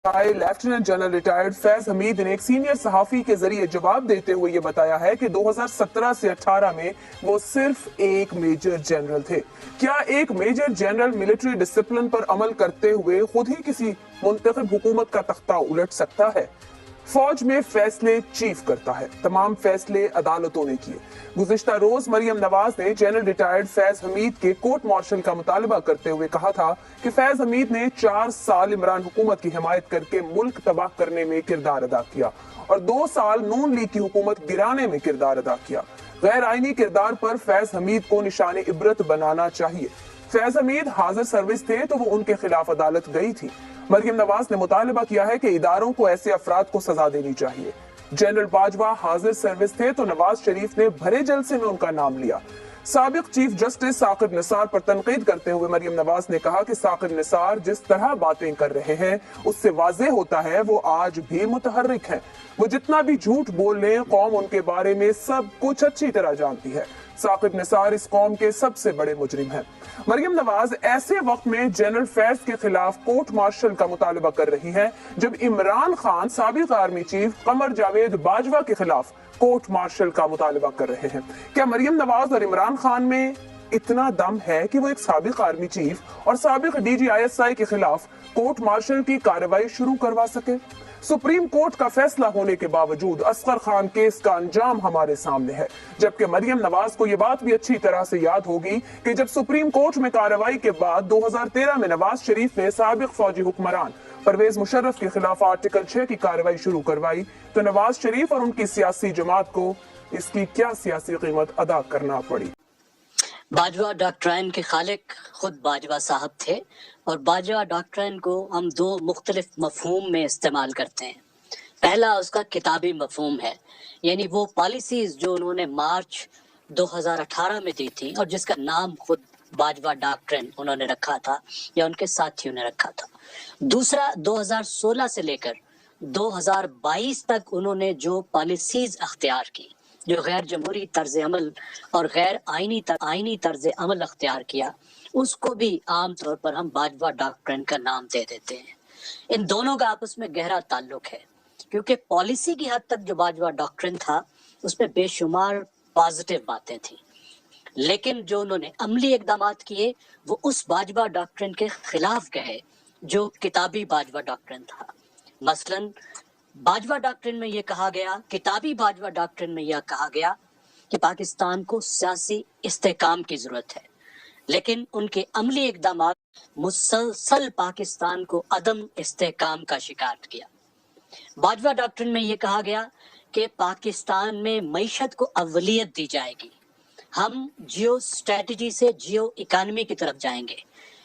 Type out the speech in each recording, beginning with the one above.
Lieutenant general retired فیض حمید نے ایک senior صحافی کے ذریعے جواب دیتے ہوئے یہ بتایا ہے کہ 2017 سے 18 میں وہ صرف ایک میجر جنرل تھے۔ کیا ایک میجر جنرل ملٹری ڈسپلن پر عمل کرتے ہوئے خود ہی کسی منتخب حکومت کا تختہ الٹ سکتا ہے؟ فوج میں فیصلے چیف کرتا ہے، تمام فیصلے عدالتوں نے کیے۔ گزشتہ روز مریم نواز نے جنرل ریٹائرڈ فیض حمید کے کورٹ مارشل کا مطالبہ کرتے ہوئے کہا تھا کہ فیض حمید نے 4 سال عمران حکومت کی حمایت کر کے ملک تباہ کرنے میں کردار ادا کیا اور 2 سال نون لیگ کی حکومت گرانے میں کردار ادا کیا۔ غیر آئینی کردار پر فیض حمید کو نشان عبرت بنانا چاہیے۔ فیض حمید حاضر سروس تھے تو وہ ان کے خلاف عدالت گئی تھی۔ مریم نواز نے مطالبہ کیا ہے کہ اداروں کو ایسے افراد کو سزا دینی چاہیے۔ جنرل باجوہ حاضر سروس تھے تو نواز شریف نے بھرے جلسے میں ان کا نام لیا۔ سابق چیف جسٹس ثاقب نثار پر تنقید کرتے ہوئے مریم نواز نے کہا کہ ثاقب نثار جس طرح باتیں کر رہے ہیں اس سے واضح ہوتا ہے وہ آج بھی متحرک ہیں۔ وہ جتنا بھی جھوٹ بول لیں، قوم ان کے بارے میں سب کچھ اچھی طرح جانتی ہے۔ ثاقب نثار اس قوم کے سب سے بڑے مجرم ہیں۔ مریم نواز ایسے وقت میں جنرل فیض کے خلاف کورٹ مارشل کا مطالبہ کر رہی ہیں جب عمران خان سابق آرمی چیف قمر جاوید باجوہ کے خلاف کورٹ مارشل کا مطالبہ کر رہے ہیں۔ کیا مریم نواز اور عمران خان میں اتنا دم ہے کہ وہ ایک سابق آرمی چیف اور سابق ڈی جی ISI کے خلاف کورٹ مارشل کی کارروائی شروع کروا سکے؟ سپریم کورٹ کا فیصلہ ہونے کے باوجود اصغر خان کیس کا انجام ہمارے سامنے ہے، جبکہ مریم نواز کو یہ بات بھی اچھی طرح سے یاد ہوگی کہ جب سپریم کورٹ میں کارروائی کے بعد 2013 میں نواز شریف نے سابق فوجی حکمران پرویز مشرف کے خلاف آرٹیکل 6 کی کارروائی شروع کروائی تو نواز شریف اور ان کی سیاسی جماعت کو اس کی کیا سیاسی قیمت ادا کرنا پڑی۔ باجوہ ڈاکٹرائن کے خالق خود باجوہ صاحب تھے اور باجوہ ڈاکٹرائن کو ہم 2 مختلف مفہوم میں استعمال کرتے ہیں۔ پہلا اس کا کتابی مفہوم ہے، یعنی وہ پالیسیز جو انہوں نے مارچ 2018 میں دی تھی اور جس کا نام خود باجوہ ڈاکٹرائن انہوں نے رکھا تھا یا ان کے ساتھیوں نے رکھا تھا۔ دوسرا 2016 سے لے کر 2022 تک انہوں نے جو پالیسیز اختیار کی، جو غیر جمہوری طرز عمل اور غیر آئینی طرز عمل اختیار کیا، اس کو بھی عام طور پر ہم باجوہ ڈاکٹرائن کا نام دے دیتے ہیں۔ ان دونوں کا آپس میں گہرا تعلق ہے، کیونکہ پالیسی کی حد تک جو باجوہ ڈاکٹرائن تھا اس میں بے شمار پازیٹیو باتیں تھیں، لیکن جو انہوں نے عملی اقدامات کیے وہ اس باجوہ ڈاکٹرائن کے خلاف گئے جو کتابی باجوہ ڈاکٹرائن تھا۔ مثلاً باجوہ ڈاکٹرن میں یہ کہا گیا، کتابی باجوہ ڈاکٹرن میں یہ کہا گیا کہ پاکستان کو سیاسی استحکام کی ضرورت ہے، لیکن ان کے عملی اقدامات مسلسل پاکستان کو عدم استحکام کا شکار کیا۔ باجوہ ڈاکٹرن میں یہ کہا گیا کہ پاکستان میں معیشت کو اولیت دی جائے گی، ہم جیو اسٹریٹجی سے جیو اکانومی کی طرف جائیں گے،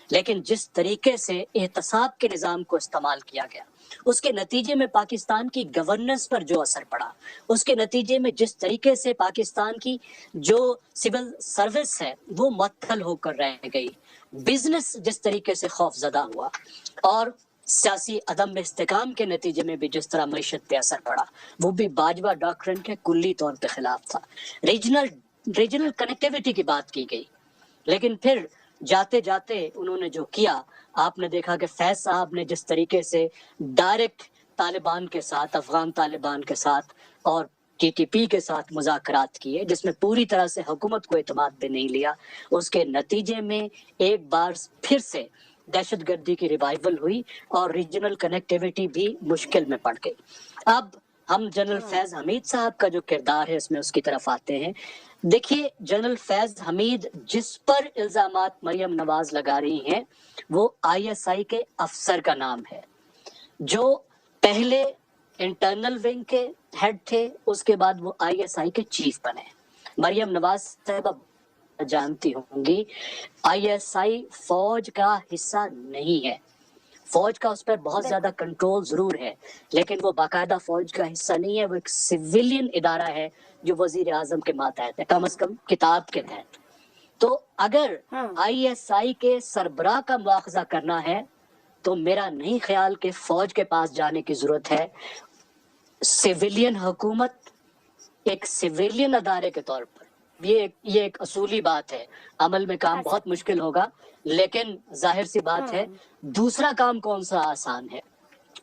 لیکن جس طریقے سے احتساب کے نظام کو استعمال کیا گیا اس کے نتیجے میں پاکستان کی گورننس پر جو اثر پڑا، اس کے نتیجے میں جس طریقے سے پاکستان کی جو سول سروس ہے وہ معطل ہو کر رہ گئی، بزنس جس طریقے سے خوف زدہ ہوا، اور سیاسی عدم استحکام کے نتیجے میں بھی جس طرح معیشت پہ اثر پڑا، وہ بھی باجوہ ڈاکٹرن کے کلی طور پہ خلاف تھا۔ ریجنل کنیکٹیویٹی کی بات کی گئی، لیکن پھر جاتے جاتے انہوں نے جو کیا، آپ نے دیکھا کہ فیض صاحب نے جس طریقے سے ڈائریکٹ طالبان کے ساتھ، افغان طالبان کے ساتھ اور TTP کے ساتھ مذاکرات کیے، جس میں پوری طرح سے حکومت کو اعتماد پہ نہیں لیا، اس کے نتیجے میں ایک بار پھر سے دہشت گردی کی ریوائیول ہوئی اور ریجنل کنیکٹیویٹی بھی مشکل میں پڑ گئی۔ اب ہم جنرل فیض حمید صاحب کا جو کردار ہے اس میں اس کی طرف آتے ہیں۔ دیکھیے، جنرل فیض حمید جس پر الزامات مریم نواز لگا رہی ہیں وہ ISI کے افسر کا نام ہے، جو پہلے انٹرنل ونگ کے ہیڈ تھے، اس کے بعد وہ ISI کے چیف بنے۔ مریم نواز صاحب جانتی ہوں گی ISI فوج کا حصہ نہیں ہے، فوج کا اس پر بہت زیادہ کنٹرول ضرور ہے، لیکن وہ باقاعدہ فوج کا حصہ نہیں ہے، وہ ایک سویلین ادارہ ہے جو وزیر اعظم کے ماتحت ہے، کم از کم کتاب کے تحت۔ تو اگر ISI کے سربراہ کا مواخذہ کرنا ہے تو میرا نہیں خیال کہ فوج کے پاس جانے کی ضرورت ہے۔ سویلین حکومت ایک سویلین ادارے کے طور پر یہ ایک اصولی بات ہے، عمل میں کام بہت مشکل ہوگا، لیکن ظاہر سی بات ہے دوسرا کام کون سا آسان ہے،